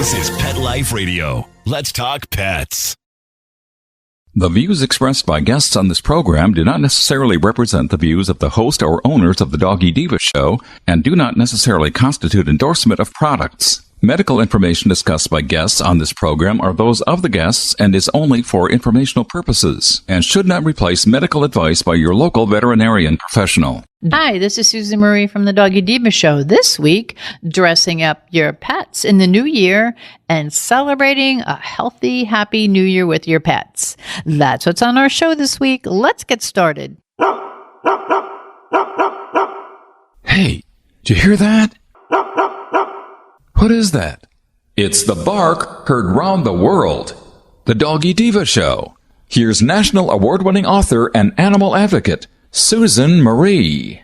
This is Pet Life Radio. Let's talk pets. The views expressed by guests on this program do not necessarily represent the views of the host or owners of the Doggy Diva show and do not necessarily constitute endorsement of products. Medical information discussed by guests on this program are those of the guests and is only for informational purposes and should not replace medical advice by your local veterinarian professional. Hi, this is Susan Marie from the Doggy Diva Show. This week, dressing up your pets in the new year and celebrating a healthy, happy new year with your pets. That's what's on our show this week. Let's get started. Hey, did you hear that? What is that? It's the bark heard round the world. The Doggy Diva Show. Here's national award-winning author and animal advocate, Susan Marie.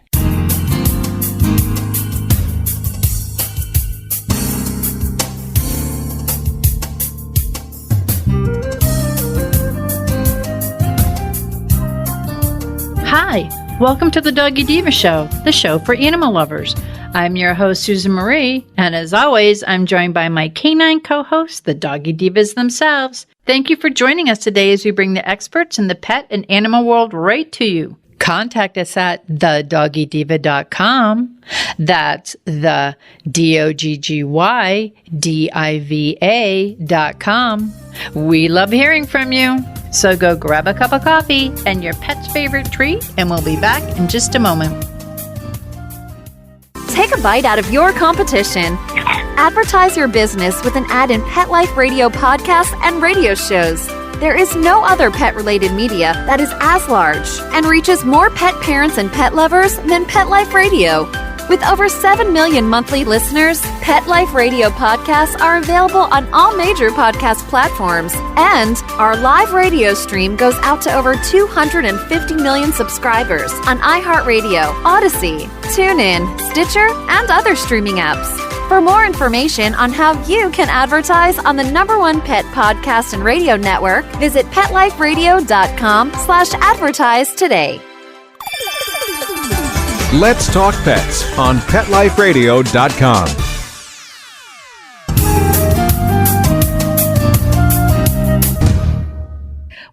Hi, welcome to the Doggy Diva Show, the show for animal lovers. I'm your host, Susan Marie, and as always, I'm joined by my canine co-hosts, the Doggy Divas themselves. Thank you for joining us today as we bring the experts in the pet and animal world right to you. Contact us at thedoggydiva.com. That's the DOGGYDIVA.com. We love hearing from you. So go grab a cup of coffee and your pet's favorite treat, and we'll be back in just a moment. Take a bite out of your competition. Advertise your business with an ad in Pet Life Radio podcasts and radio shows. There is no other pet-related media that is as large and reaches more pet parents and pet lovers than Pet Life Radio. With over 7 million monthly listeners, Pet Life Radio podcasts are available on all major podcast platforms, and our live radio stream goes out to over 250 million subscribers on iHeartRadio, Odyssey, TuneIn, Stitcher, and other streaming apps. For more information on how you can advertise on the #1 pet podcast and radio network, visit PetLifeRadio.com/advertise today. Let's Talk Pets on PetLifeRadio.com.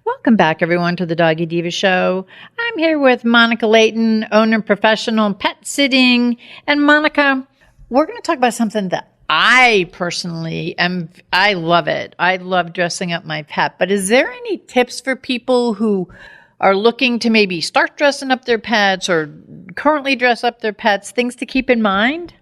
Welcome back, everyone, to the Doggy Diva Show. I'm here with Monica Leighton, owner and professional pet sitting. And Monica, we're going to talk about something that I personally I love it. I love dressing up my pet. But is there any tips for people who are looking to maybe start dressing up their pets or currently dress up their pets, things to keep in mind?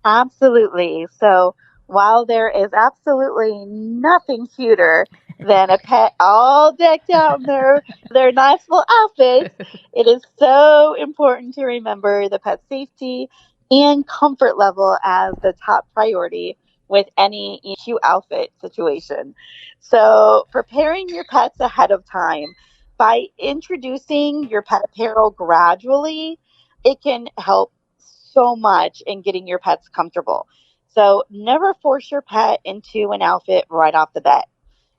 Absolutely. So while there is absolutely nothing cuter than a pet all decked out in their nice little outfits, it is so important to remember the pet safety and comfort level as the top priority with any cute outfit situation. So preparing your pets ahead of time by introducing your pet apparel gradually, it can help so much in getting your pets comfortable. So never force your pet into an outfit right off the bat.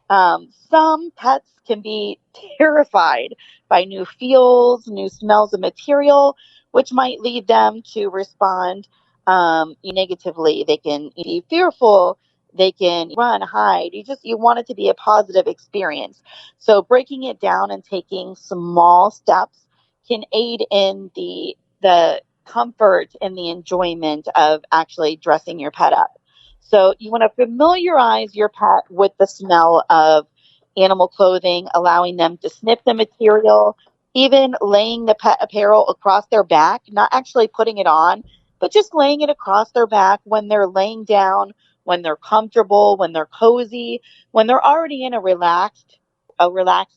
Some pets can be terrified by new feels, new smells of material, which might lead them to respond negatively. They can be fearful. They can run, hide. You want it to be a positive experience. So breaking it down and taking small steps can aid in the comfort and the enjoyment of actually dressing your pet up. So you want to familiarize your pet with the smell of animal clothing, allowing them to sniff the material, even laying the pet apparel across their back, not actually putting it on, but just laying it across their back when they're laying down, when they're comfortable, when they're cozy, when they're already in a relaxed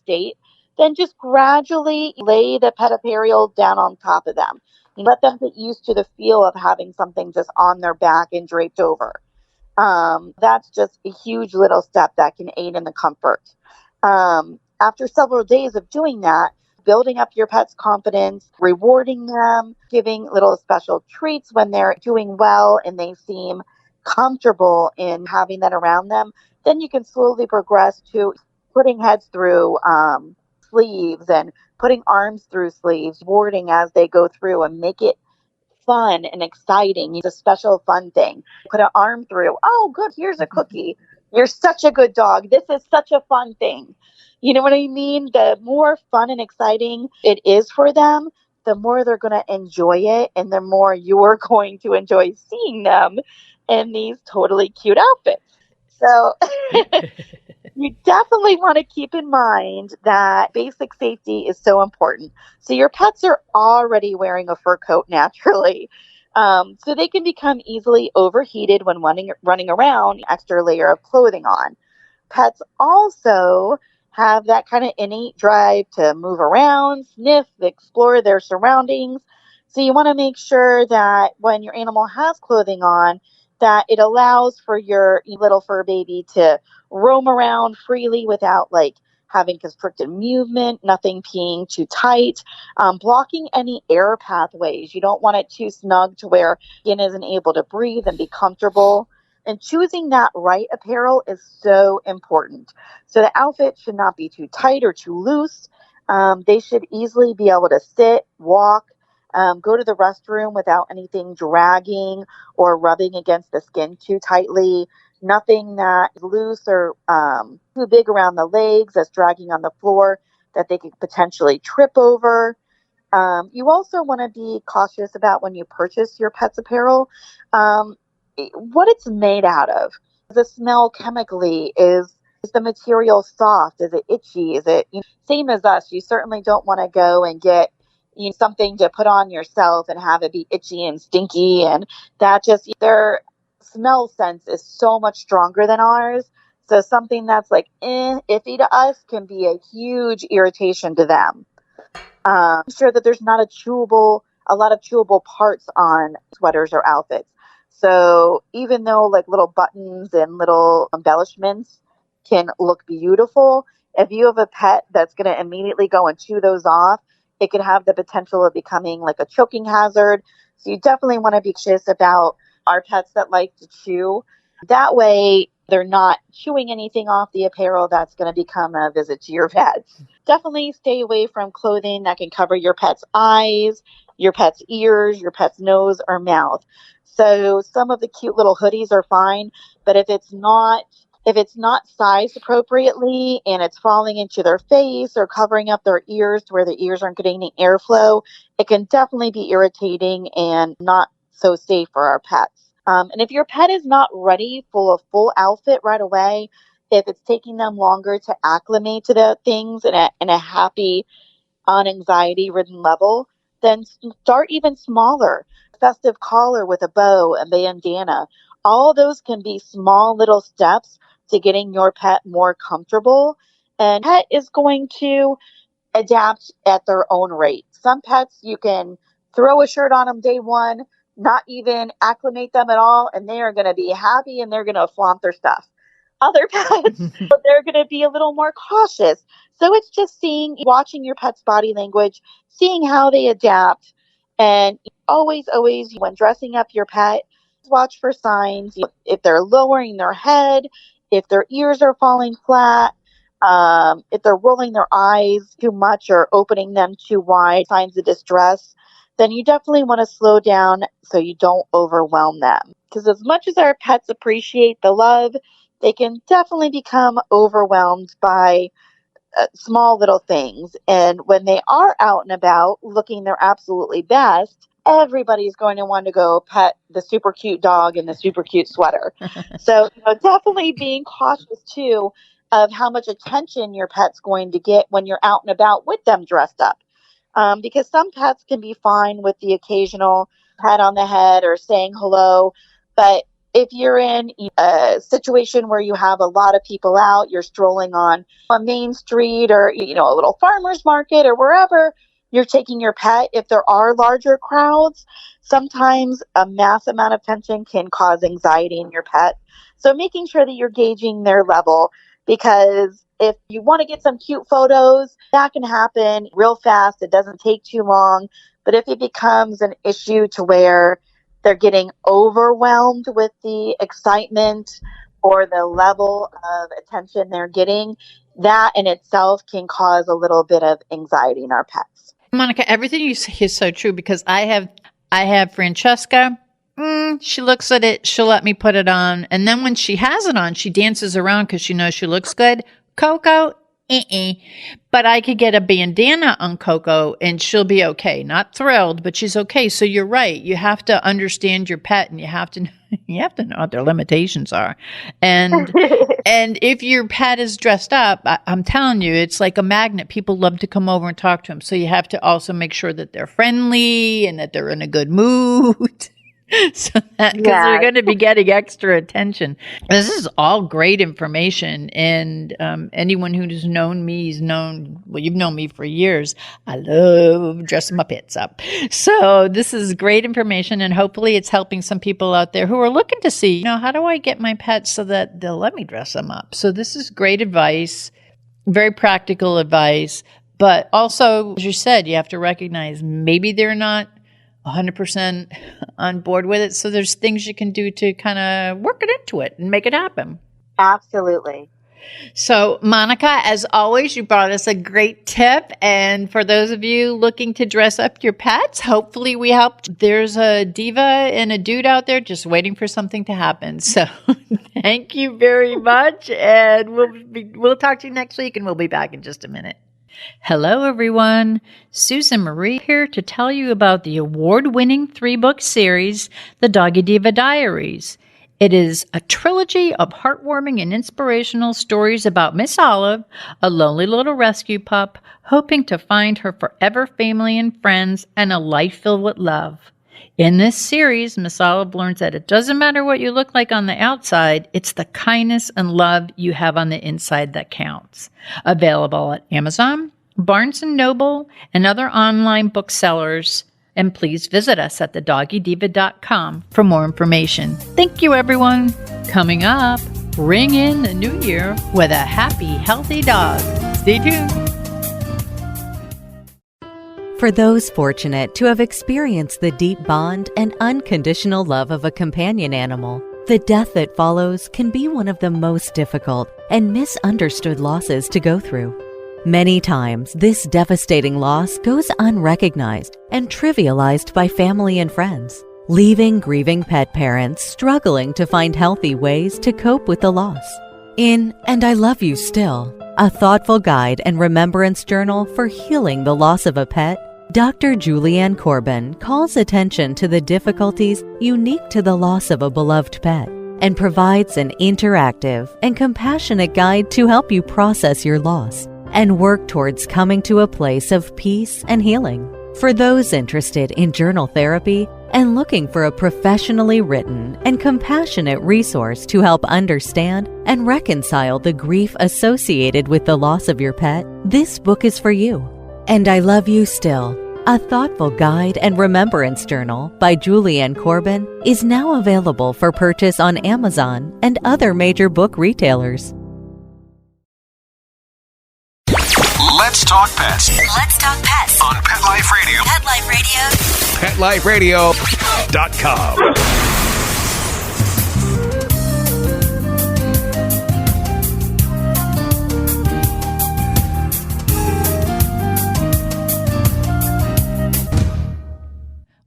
state, then just gradually lay the pet apparel down on top of them. You let them get used to the feel of having something just on their back and draped over. That's just a huge little step that can aid in the comfort. After several days of doing that, building up your pet's confidence, rewarding them, giving little special treats when they're doing well and they seem comfortable in having that around them, then you can slowly progress to putting heads through sleeves and putting arms through sleeves, warding as they go through, and make it fun and exciting. It's a special fun thing. Put an arm through. Oh, good. Here's a cookie. You're such a good dog. This is such a fun thing. You know what I mean? The more fun and exciting it is for them, the more they're going to enjoy it, and the more you're going to enjoy seeing them in these totally cute outfits. So you definitely want to keep in mind that basic safety is so important. So your pets are already wearing a fur coat naturally. So they can become easily overheated when running around, extra layer of clothing on. Pets also have that kind of innate drive to move around, sniff, explore their surroundings. So you want to make sure that when your animal has clothing on, that it allows for your little fur baby to roam around freely without like having constricted movement, nothing being too tight, blocking any air pathways. You don't want it too snug to where skin isn't able to breathe and be comfortable. And choosing that right apparel is so important. So the outfit should not be too tight or too loose. They should easily be able to sit, walk, go to the restroom without anything dragging or rubbing against the skin too tightly. Nothing that is loose or too big around the legs that's dragging on the floor that they could potentially trip over. You also want to be cautious about when you purchase your pet's apparel, what it's made out of. The smell chemically is the material soft? Is it itchy? Is it same as us? You certainly don't want to go and get something to put on yourself and have it be itchy and stinky, and that just their smell sense is so much stronger than ours. So something that's like iffy to us can be a huge irritation to them. I'm sure that there's not a lot of chewable parts on sweaters or outfits. So even though like little buttons and little embellishments can look beautiful, if you have a pet that's going to immediately go and chew those off, it could have the potential of becoming like a choking hazard. So you definitely want to be cautious about our pets that like to chew. That way, they're not chewing anything off the apparel that's going to become a visit to your pets. Definitely stay away from clothing that can cover your pet's eyes, your pet's ears, your pet's nose or mouth. So some of the cute little hoodies are fine, but if it's not sized appropriately and it's falling into their face or covering up their ears to where the ears aren't getting any airflow, it can definitely be irritating and not so safe for our pets. And if your pet is not ready for a full outfit right away, if it's taking them longer to acclimate to the things in a happy, unanxiety-ridden level, then start even smaller. Festive collar with a bow, a bandana. All those can be small little steps to getting your pet more comfortable. And pet is going to adapt at their own rate. Some pets, you can throw a shirt on them day one, not even acclimate them at all, and they are going to be happy and they're going to flaunt their stuff. Other pets, they're going to be a little more cautious. So it's just watching your pet's body language, seeing how they adapt. And always, when dressing up your pet, watch for signs. If they're lowering their head, if their ears are falling flat, if they're rolling their eyes too much or opening them too wide, signs of distress, then you definitely want to slow down so you don't overwhelm them. Because as much as our pets appreciate the love, they can definitely become overwhelmed by small little things. And when they are out and about looking their absolutely best, everybody's going to want to go pet the super cute dog in the super cute sweater. So definitely being cautious too of how much attention your pet's going to get when you're out and about with them dressed up. Because some pets can be fine with the occasional pat on the head or saying hello. But if you're in a situation where you have a lot of people out, you're strolling on a main street or, a little farmer's market or wherever you're taking your pet, if there are larger crowds, sometimes a mass amount of tension can cause anxiety in your pet. So making sure that you're gauging their level, because if you want to get some cute photos, that can happen real fast. It doesn't take too long. But if it becomes an issue to where they're getting overwhelmed with the excitement or the level of attention they're getting, that in itself can cause a little bit of anxiety in our pets. Monica, everything you say is so true, because I have I have Francesca. She looks at it. She'll let me put it on. And then when she has it on, she dances around because she knows she looks good. Coco, But I could get a bandana on Coco and she'll be okay. Not thrilled, but she's okay. So you're right. You have to understand your pet and you have to know what their limitations are. And and if your pet is dressed up, I'm telling you, it's like a magnet. People love to come over and talk to them. So you have to also make sure that they're friendly and that they're in a good mood. So that because they're going to be getting extra attention. This is all great information, and anyone who's known me you've known me for years. I love dressing my pets up. So this is great information, and hopefully it's helping some people out there who are looking to see, how do I get my pets so that they'll let me dress them up? So this is great advice, very practical advice, but also, as you said, you have to recognize maybe they're not 100% on board with it. So there's things you can do to kind of work it into it and make it happen. Absolutely. So Monica, as always, you brought us a great tip. And for those of you looking to dress up your pets, hopefully we helped. There's a diva and a dude out there just waiting for something to happen. So thank you very much. And we'll talk to you next week, and we'll be back in just a minute. Hello, everyone. Susan Marie here to tell you about the award-winning 3-book series, The Doggy Diva Diaries. It is a trilogy of heartwarming and inspirational stories about Miss Olive, a lonely little rescue pup, hoping to find her forever family and friends and a life filled with love. In this series, Miss Olive learns that it doesn't matter what you look like on the outside, it's the kindness and love you have on the inside that counts. Available at Amazon, Barnes & Noble, and other online booksellers. And please visit us at thedoggydiva.com for more information. Thank you, everyone. Coming up, ring in the new year with a happy, healthy dog. Stay tuned. For those fortunate to have experienced the deep bond and unconditional love of a companion animal, the death that follows can be one of the most difficult and misunderstood losses to go through. Many times, this devastating loss goes unrecognized and trivialized by family and friends, leaving grieving pet parents struggling to find healthy ways to cope with the loss. In And I Love You Still, a thoughtful guide and remembrance journal for healing the loss of a pet, Dr. Julianne Corbin calls attention to the difficulties unique to the loss of a beloved pet and provides an interactive and compassionate guide to help you process your loss and work towards coming to a place of peace and healing. For those interested in journal therapy and looking for a professionally written and compassionate resource to help understand and reconcile the grief associated with the loss of your pet, this book is for you. And I Love You Still, a thoughtful guide and remembrance journal by Julianne Corbin, is now available for purchase on Amazon and other major book retailers. Let's talk pets Let's talk pets on Pet Life Radio. Pet Life Radio. PetLifeRadio.com.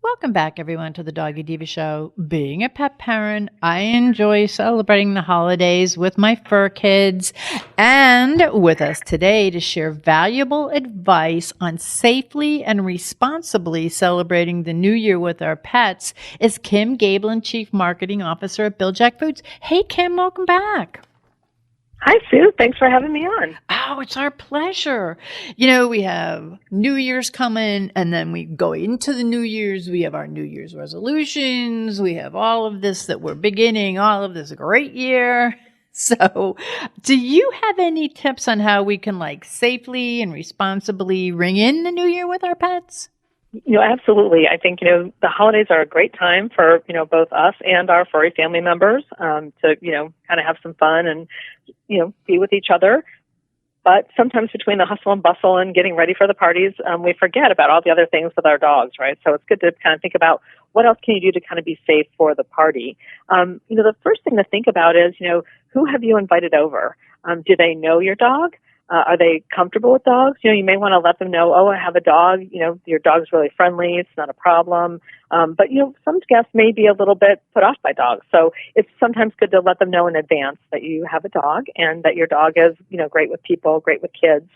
Welcome back, everyone, to the Doggy Diva Show. Being a pet parent, I enjoy celebrating the holidays with my fur kids. And with us today to share valuable advice on safely and responsibly celebrating the new year with our pets is Kim Gaebelein, Chief Marketing Officer at Bil-Jac Foods. Hey, Kim, welcome back. Hi, Sue. Thanks for having me on. Oh, it's our pleasure. We have New Year's coming, and then we go into the New Year's. We have our New Year's resolutions. We have all of this that we're beginning, all of this great year. So do you have any tips on how we can safely and responsibly ring in the new year with our pets? Absolutely. I think, the holidays are a great time for, both us and our furry family members to, kind of have some fun and, be with each other. But sometimes between the hustle and bustle and getting ready for the parties, we forget about all the other things with our dogs, right? So it's good to kind of think about what else can you do to kind of be safe for the party. The first thing to think about is, who have you invited over? Do they know your dog? Are they comfortable with dogs? You may want to let them know, oh, I have a dog. Your dog's really friendly. It's not a problem. But some guests may be a little bit put off by dogs. So it's sometimes good to let them know in advance that you have a dog and that your dog is, great with people, great with kids,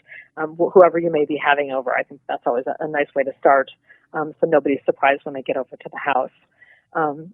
whoever you may be having over. I think that's always a nice way to start, so nobody's surprised when they get over to the house. And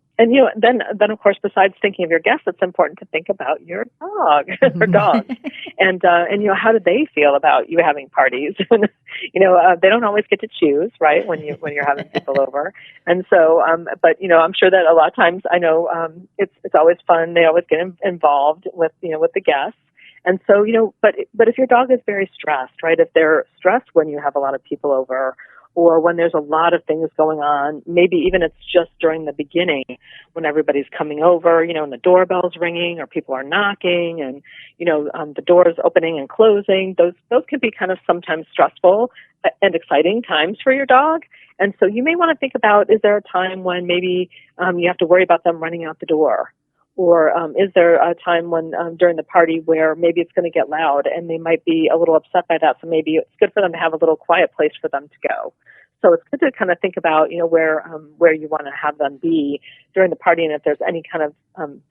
then of course, besides thinking of your guests, it's important to think about your dog or dogs, and how do they feel about you having parties? They don't always get to choose, right? When you're having people over, and so, but I'm sure that a lot of times, I know it's always fun. They always get involved with the guests, and so but if your dog is very stressed, right? If they're stressed when you have a lot of people over, or when there's a lot of things going on, maybe even it's just during the beginning when everybody's coming over, and the doorbell's ringing or people are knocking and, the doors opening and closing. Those can be kind of sometimes stressful and exciting times for your dog. And so you may want to think about, is there a time when maybe you have to worry about them running out the door? Or is there a time when during the party where maybe it's going to get loud and they might be a little upset by that? So maybe it's good for them to have a little quiet place for them to go. So it's good to kind of think about, where you want to have them be during the party, and if there's any kind of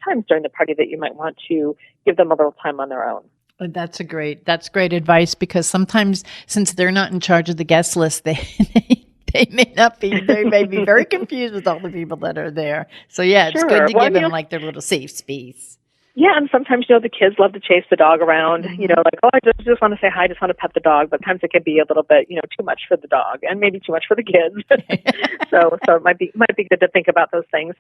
times during the party that you might want to give them a little time on their own. That's great advice, because sometimes since they're not in charge of the guest list, they may be very confused with all the people that are there. So yeah, it's good to give them like their little safe space. Yeah, and sometimes, the kids love to chase the dog around, like, oh, I just want to say hi, I just want to pet the dog. But times it can be a little bit, too much for the dog and maybe too much for the kids. so it might be good to think about those things.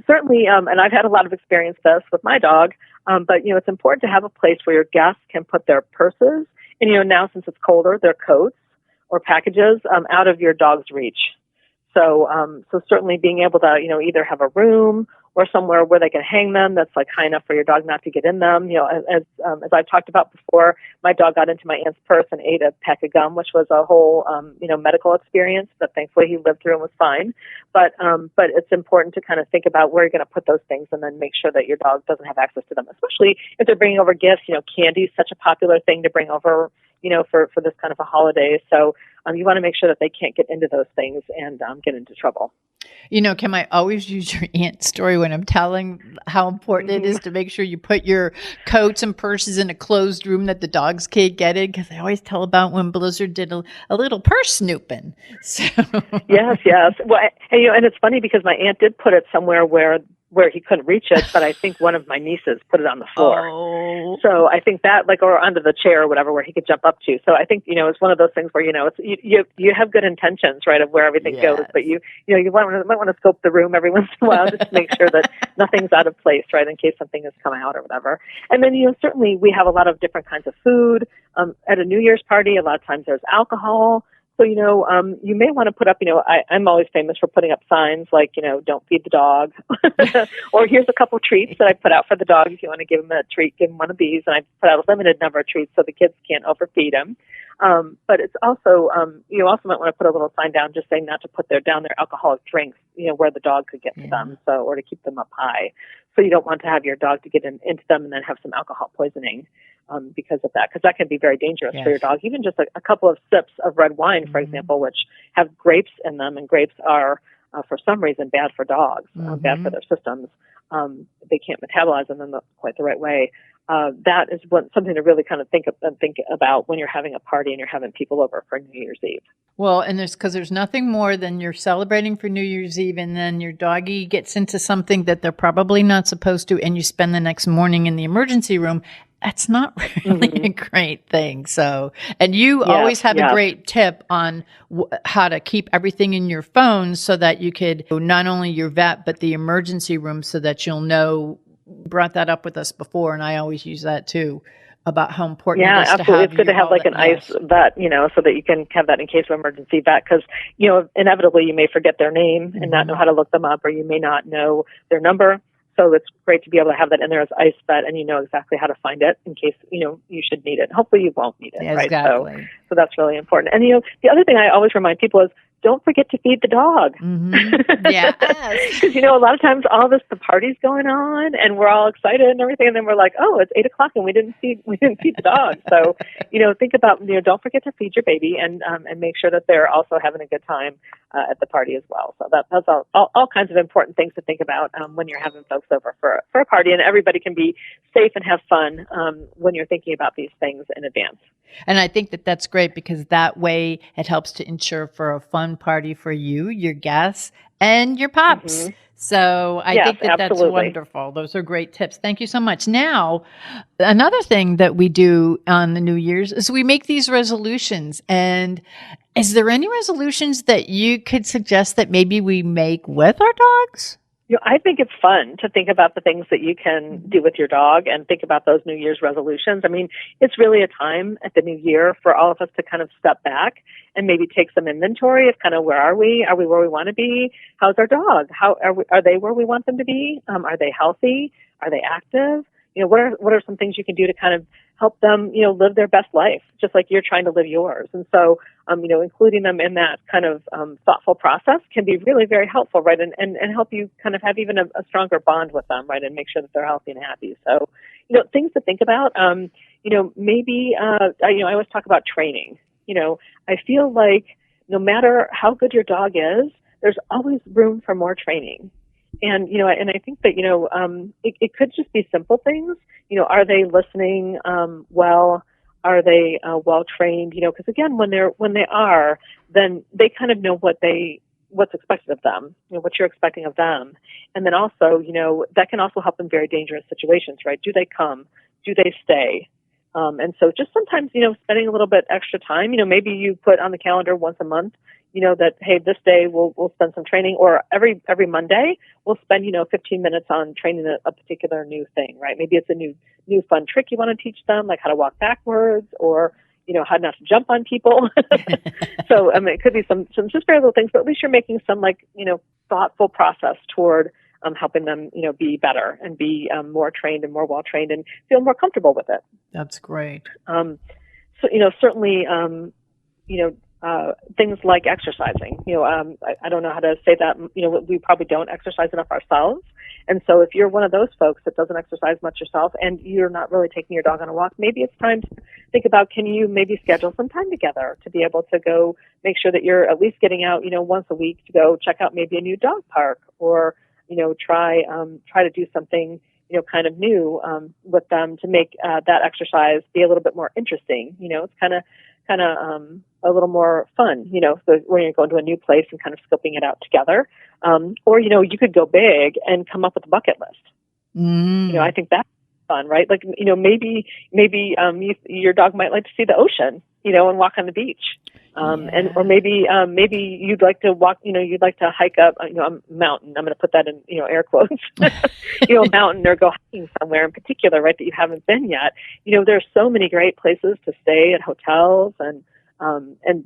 Certainly, and I've had a lot of experience this with my dog, but, it's important to have a place where your guests can put their purses and, now since it's colder, their coats or packages out of your dog's reach. So certainly being able to, either have a room or somewhere where they can hang them that's like high enough for your dog not to get in them. As I've talked about before, my dog got into my aunt's purse and ate a pack of gum, which was a whole, medical experience, but thankfully he lived through and was fine. But it's important to kind of think about where you're going to put those things and then make sure that your dog doesn't have access to them, especially if they're bringing over gifts. Candy is such a popular thing to bring over, for this kind of a holiday. So you want to make sure that they can't get into those things and get into trouble. Kim, I always use your aunt's story when I'm telling how important it is to make sure you put your coats and purses in a closed room that the dogs can't get in, because I always tell about when Blizzard did a little purse snooping. So. Yes. Well, and it's funny because my aunt did put it somewhere where he couldn't reach it, but I think one of my nieces put it on the floor. Oh. So I think that, or under the chair or whatever, where he could jump up to. So I think, it's one of those things where, it's, you have good intentions, right, of where everything goes, but you might want to scope the room every once in a while just to make sure that nothing's out of place, right, in case something has come out or whatever. And then, certainly we have a lot of different kinds of food. At a New Year's party, a lot of times there's alcohol. So, you may want to put up, I'm always famous for putting up signs like, don't feed the dog, or here's a couple treats that I put out for the dog. If you want to give him a treat, give him one of these. And I put out a limited number of treats so the kids can't overfeed him. But it's also, you also might want to put a little sign down just saying not to put down their alcoholic drinks, where the dog could get to them, or to keep them up high. So you don't want to have your dog to get into them and then have some alcohol poisoning. Because of that, because that can be very dangerous for your dog. Even just a couple of sips of red wine, for example, which have grapes in them, and grapes are, for some reason, bad for dogs, bad for their systems. They can't metabolize them in quite the right way. That is something to really kind of think about when you're having a party and you're having people over for New Year's Eve. Well, and there's nothing more than you're celebrating for New Year's Eve, and then your doggy gets into something that they're probably not supposed to, and you spend the next morning in the emergency room. That's not really a great thing. So, and you always have a great tip on how to keep everything in your phone so that you could not only your vet, but the emergency room, so that you'll know. Brought that up with us before, and I always use that too, about how important it is absolutely. to have. It's good to have like an ICE vet, so that you can have that in case of emergency vet, because, inevitably you may forget their name and not know how to look them up, or you may not know their number. So it's great to be able to have that in there as ICE vet, and you know exactly how to find it in case, you should need it. Hopefully you won't need it, right? Exactly. So that's really important. And, the other thing I always remind people is don't forget to feed the dog. Mm-hmm. Yeah. Because, a lot of times all this, the party's going on and we're all excited and everything. And then we're like, oh, it's 8:00 and we didn't feed the dog. So, think about, don't forget to feed your baby and make sure that they're also having a good time at the party as well. So that's all kinds of important things to think about when you're having folks over for a party, and everybody can be safe and have fun when you're thinking about these things in advance. And I think that that's great because that way it helps to ensure for a fun party for you, your guests, and your pups. Mm-hmm. So I think that that's wonderful. Those are great tips. Thank you so much. Now, another thing that we do on the New Year's is we make these resolutions. And is there any resolutions that you could suggest that maybe we make with our dogs? I think it's fun to think about the things that you can do with your dog and think about those New Year's resolutions. I mean, it's really a time at the new year for all of us to kind of step back and maybe take some inventory of kind of where are we? Are we where we want to be? How's our dog? How are they where we want them to be? Are they healthy? Are they active? What are some things you can do to kind of help them, live their best life, just like you're trying to live yours? And so, including them in that kind of thoughtful process can be really very helpful, right? And help you kind of have even a stronger bond with them, right? And make sure that they're healthy and happy. So, things to think about, maybe, I always talk about training. I feel like no matter how good your dog is, there's always room for more training. And, and I think that, it could just be simple things. Are they listening well? Are they well trained? Because again, when they are, then they kind of know what's expected of them, what you're expecting of them. And then also, that can also help in very dangerous situations, right? Do they come? Do they stay? And so just sometimes, spending a little bit extra time, maybe you put on the calendar once a month, that, hey, this day we'll spend some training, or every Monday we'll spend, 15 minutes on training a particular new thing, right? Maybe it's a new fun trick you want to teach them, like how to walk backwards, or, how not to jump on people. So, it could be some just very little things, but at least you're making some thoughtful process toward helping them, be better and be more trained and more well trained and feel more comfortable with it. That's great. So, certainly, things like exercising. I don't know how to say that. We probably don't exercise enough ourselves. And so if you're one of those folks that doesn't exercise much yourself and you're not really taking your dog on a walk, maybe it's time to think about, can you maybe schedule some time together to be able to go make sure that you're at least getting out, once a week to go check out maybe a new dog park, or, try to do something, kind of new with them to make that exercise be a little bit more interesting. It's kind of a little more fun, so when you're going to a new place and kind of scoping it out together. Or, you could go big and come up with a bucket list. I think that's fun, right? Like, maybe your dog might like to see the ocean, and walk on the beach. Or maybe you'd like to walk, you'd like to hike up, a mountain. I'm going to put that in, air quotes, a mountain, or go hiking somewhere in particular, right, that you haven't been yet. There's so many great places to stay at hotels and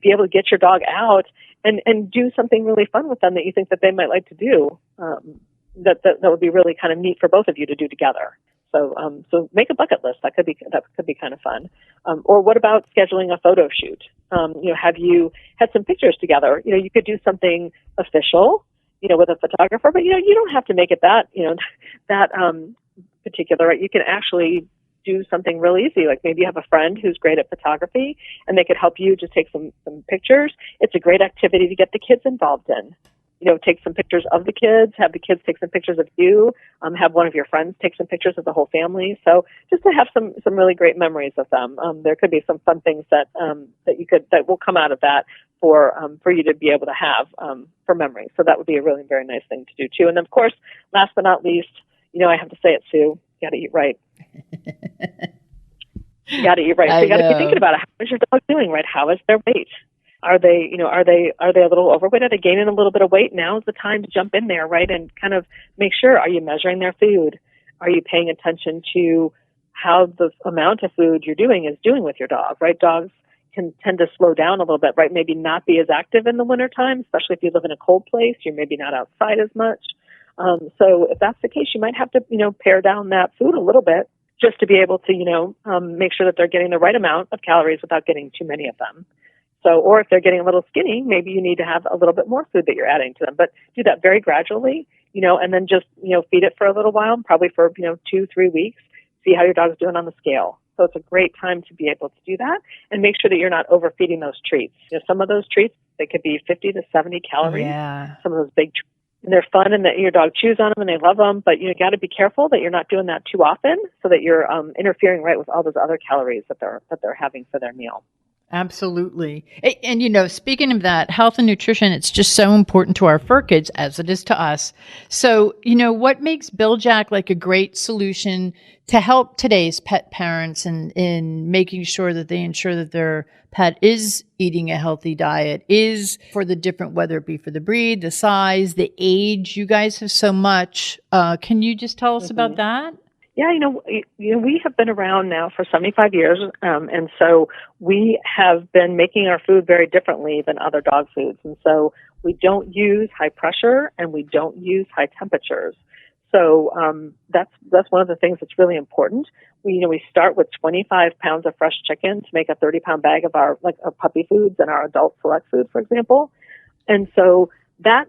be able to get your dog out and do something really fun with them that you think that they might like to do. That would be really kind of neat for both of you to do together. So make a bucket list. That could be kind of fun. Or what about scheduling a photo shoot? Have you had some pictures together? You could do something official, with a photographer, but you don't have to make it that particular. Right? You can actually do something really easy. Like maybe you have a friend who's great at photography and they could help you just take some pictures. It's a great activity to get the kids involved in. Take some pictures of the kids, have the kids take some pictures of you, have one of your friends take some pictures of the whole family. So just to have some really great memories of them. There could be some fun things that will come out of that for you to be able to have for memory. So that would be a really very nice thing to do too. And of course, last but not least, I have to say it, Sue, you got to eat right. You got to eat right. So you got to be thinking about it. How is your dog doing, right? How is their weight? Are they a little overweight? Are they gaining a little bit of weight? Now is the time to jump in there, right? And kind of make sure, are you measuring their food? Are you paying attention to how the amount of food you're doing with your dog, right? Dogs can tend to slow down a little bit, right? Maybe not be as active in the wintertime, especially if you live in a cold place. You're maybe not outside as much. So if that's the case, you might have to, pare down that food a little bit just to be able to, make sure that they're getting the right amount of calories without getting too many of them. So, or if they're getting a little skinny, maybe you need to have a little bit more food that you're adding to them. But do that very gradually, and then just, feed it for a little while, probably for, 2-3 weeks, see how your dog's doing on the scale. So it's a great time to be able to do that and make sure that you're not overfeeding those treats. Some of those treats, they could be 50 to 70 calories. Yeah. Some of those big treats. And they're fun and that your dog chews on them and they love them, but you got to be careful that you're not doing that too often so that you're interfering right with all those other calories that they're having for their meal. Absolutely. And, speaking of that, health and nutrition, it's just so important to our fur kids as it is to us. So, what makes Bil-Jac like a great solution to help today's pet parents in making sure that they ensure that their pet is eating a healthy diet, is for the different, whether it be for the breed, the size, the age. You guys have so much. Can you just tell us about that? Yeah, we have been around now for 75 years, and so we have been making our food very differently than other dog foods. And so we don't use high pressure and we don't use high temperatures. So that's one of the things that's really important. We start with 25 pounds of fresh chicken to make a 30-pound bag of our puppy foods and our adult select food, for example. And so that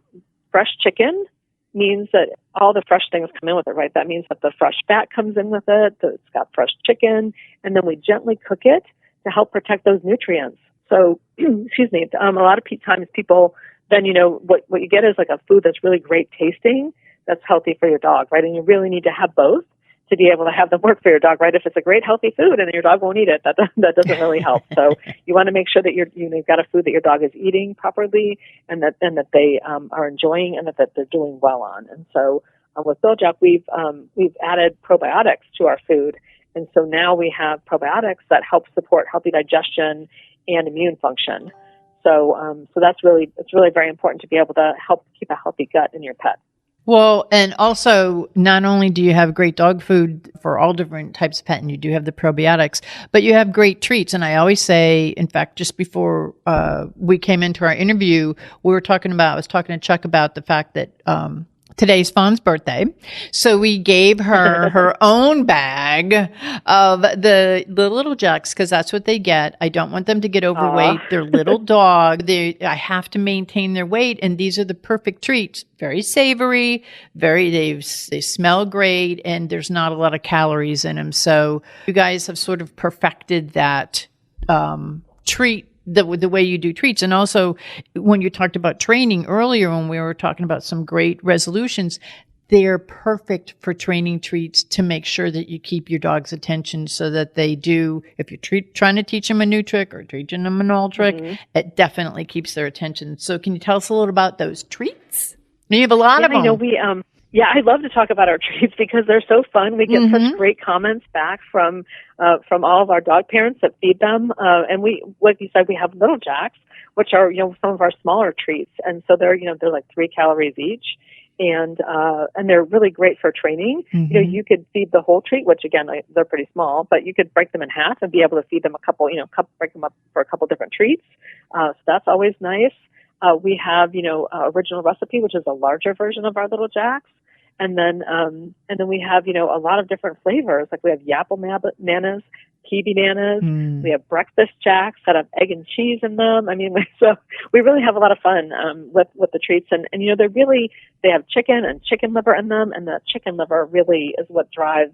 fresh chicken means that all the fresh things come in with it, right? That means that the fresh fat comes in with it, that it's got fresh chicken, and then we gently cook it to help protect those nutrients. So, excuse me, a lot of times people then, what you get is like a food that's really great tasting, that's healthy for your dog, right? And you really need to have both to be able to have them work for your dog, right? If it's a great healthy food and your dog won't eat it, that doesn't really help. So you want to make sure that you've got a food that your dog is eating properly and that they are enjoying and that they're doing well on. And so with Bil-Jac, we've added probiotics to our food, and so now we have probiotics that help support healthy digestion and immune function. So it's really very important to be able to help keep a healthy gut in your pet. Well, and also, not only do you have great dog food for all different types of pet, and you do have the probiotics, but you have great treats. And I always say, in fact, just before we came into our interview, I was talking to Chuck about the fact that today's Fawn's birthday. So we gave her her own bag of the Little Jacks because that's what they get. I don't want them to get overweight. They're little dog. I have to maintain their weight. And these are the perfect treats. Very savory, they smell great, and there's not a lot of calories in them. So you guys have sort of perfected that treat, the way you do treats. And also, when you talked about training earlier, when we were talking about some great resolutions, they're perfect for training treats to make sure that you keep your dog's attention so that they do, if you're trying to teach them a new trick or teaching them an old trick, it definitely keeps their attention. So can you tell us a little about those treats? You have a lot of them. I love to talk about our treats because they're so fun. We get such great comments back from all of our dog parents that feed them. And we, like you said, we have Little Jacks, which are, some of our smaller treats. And so they're like 3 calories each. And they're really great for training. You could feed the whole treat, which again, they're pretty small, but you could break them in half and be able to feed them break them up for a couple different treats. So that's always nice. We have, original recipe, which is a larger version of our Little Jacks. And then we have, a lot of different flavors. Like we have Yapple Nanas, Kiwi Nanas. We have breakfast Jacks that have egg and cheese in them. I mean, so we really have a lot of fun with the treats. And they have chicken and chicken liver in them. And the chicken liver really is what drives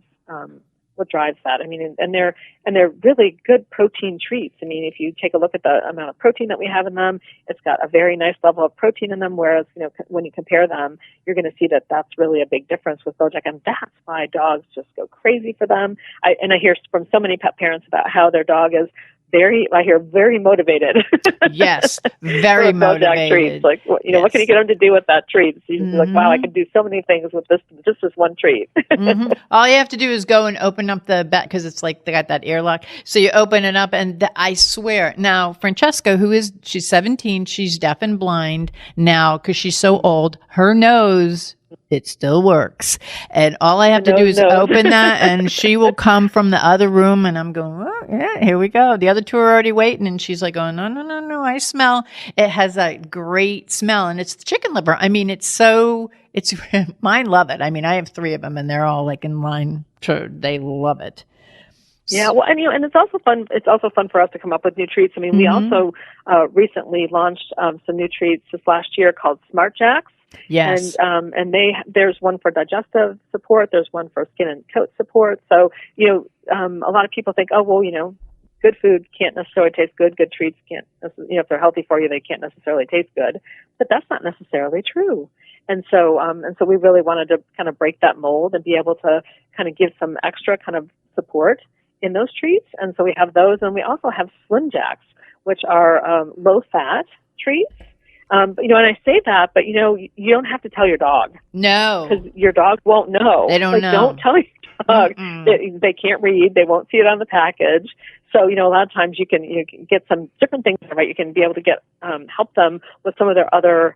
that. I mean, and they're really good protein treats. I mean, if you take a look at the amount of protein that we have in them, it's got a very nice level of protein in them. Whereas, when you compare them, you're going to see that that's really a big difference with Bil-Jac, and that's why dogs just go crazy for them. I hear from so many pet parents about how their dog is very motivated. Yes, very motivated. Treats. Like, what can you get them to do with that treat? So you're like, wow, I can do so many things with this one treat. All you have to do is go and open up the bag because it's like they got that airlock. So you open it up, and I swear, now Francesca, she's 17, she's deaf and blind now because she's so old. Her nose, it still works. And all I have to do is open that, and she will come from the other room, and I'm going, oh, yeah, here we go. The other two are already waiting, and she's like going, no, I smell. It has that great smell, and it's the chicken liver. I mean, mine love it. I mean, I have 3 of them, and they're all like in line. They love it. Yeah, well, and it's also fun. It's also fun for us to come up with new treats. I mean, we also recently launched some new treats this last year called Smart Jacks. Yes. And there's one for digestive support. There's one for skin and coat support. So, a lot of people think, oh, well, good food can't necessarily taste good. Good treats can't, if they're healthy for you, they can't necessarily taste good. But that's not necessarily true. And so we really wanted to kind of break that mold and be able to kind of give some extra kind of support in those treats. And so we have those, and we also have Slim Jacks, which are low-fat treats. And I say that, but you don't have to tell your dog. No, because your dog won't know. They don't know. Don't tell your dog. They can't read. They won't see it on the package. So a lot of times you can get some different things right. You can be able to get help them with some of their other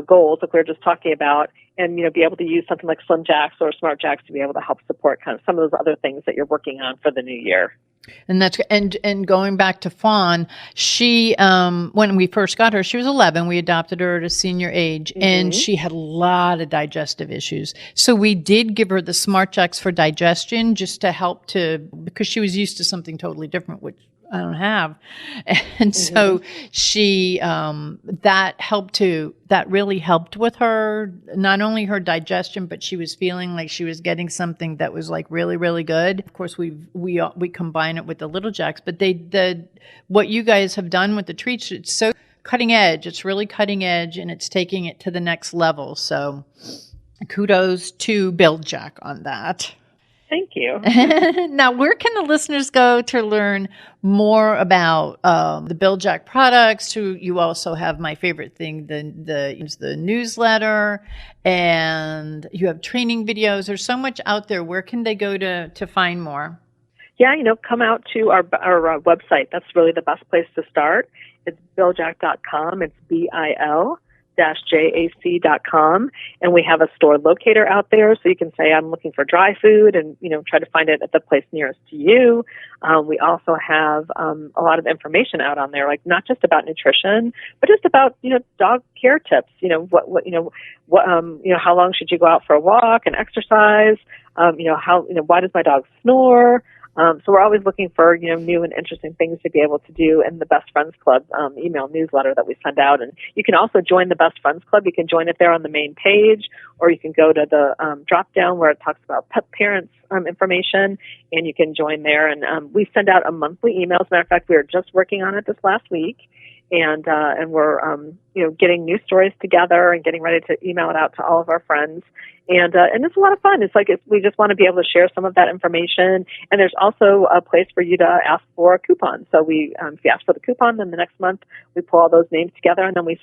goals, like we were just talking about, and be able to use something like Slim Jacks or Smart Jacks to be able to help support kind of some of those other things that you're working on for the new year. And that's and going back to Fawn, she when we first got her, she was 11. We adopted her at a senior age, and she had a lot of digestive issues. So we did give her the Smart Jacks for digestion, just to help because she was used to something totally different, which I don't have. And so she, that really helped with her, not only her digestion, but she was feeling like she was getting something that was like really, really good. Of course, we combine it with the Little Jacks, but what you guys have done with the treats, it's so cutting edge. It's really cutting edge, and it's taking it to the next level. So kudos to Bil-Jac on that. Thank you. Now, where can the listeners go to learn more about the Bil-Jac products? You also have my favorite thing, the newsletter, and you have training videos. There's so much out there. Where can they go to find more? Yeah, come out to our website. That's really the best place to start. It's Bil-Jac.com. It's BIL-JAC.com, and we have a store locator out there, so you can say I'm looking for dry food, and try to find it at the place nearest to you. We also have a lot of information out on there, like not just about nutrition, but just about dog care tips. How long should you go out for a walk and exercise? Why does my dog snore? So we're always looking for, new and interesting things to be able to do in the Best Friends Club email newsletter that we send out. And you can also join the Best Friends Club. You can join it there on the main page, or you can go to the drop down where it talks about pet parents information, and you can join there. And we send out a monthly email. As a matter of fact, we were just working on it this last week. And we're, getting news stories together and getting ready to email it out to all of our friends. And it's a lot of fun. It's like we just want to be able to share some of that information. And there's also a place for you to ask for a coupon. So if you ask for the coupon, then the next month we pull all those names together, and then we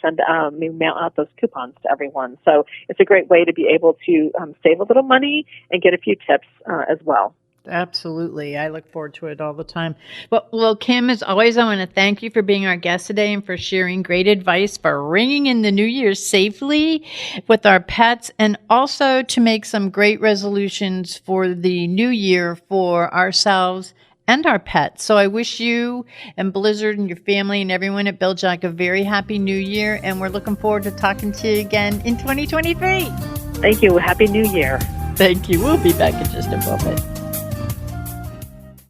mail out those coupons to everyone. So it's a great way to be able to save a little money and get a few tips as well. Absolutely. I look forward to it all the time. Well, Kim, as always, I want to thank you for being our guest today and for sharing great advice for ringing in the new year safely with our pets, and also to make some great resolutions for the new year for ourselves and our pets. So I wish you and Blizzard and your family and everyone at Bil-Jac a very happy new year, and we're looking forward to talking to you again in 2023. Thank you. Happy New Year. Thank you. We'll be back in just a moment.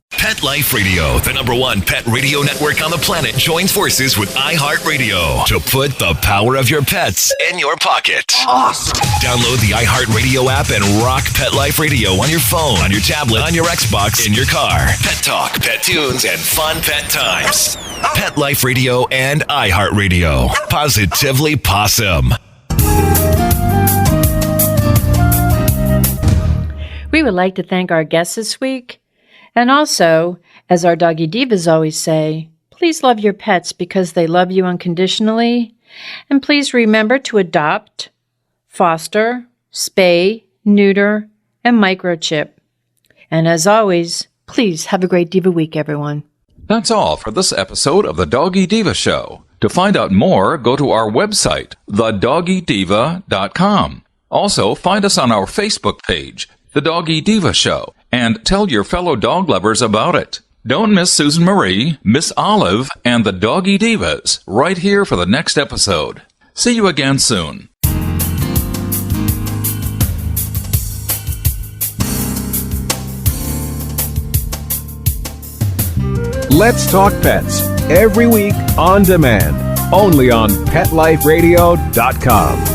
Pet Life Radio, the #1 pet radio network on the planet, joins forces with iHeartRadio to put the power of your pets in your pocket. Awesome! Download the iHeartRadio app and rock Pet Life Radio on your phone, on your tablet, on your Xbox, in your car. Pet talk, pet tunes, and fun pet times. Pet Life Radio and iHeartRadio. Positively Possum. We would like to thank our guests this week. And also, as our Doggy Divas always say, please love your pets because they love you unconditionally. And please remember to adopt, foster, spay, neuter, and microchip. And as always, please have a great Diva week, everyone. That's all for this episode of the Doggy Diva Show. To find out more, go to our website, thedoggydiva.com. Also, find us on our Facebook page, The Doggy Diva Show, and tell your fellow dog lovers about it. Don't miss Susan Marie, Miss Olive, and the Doggy Divas right here for the next episode. See you again soon. Let's Talk Pets, every week on demand, only on PetLifeRadio.com.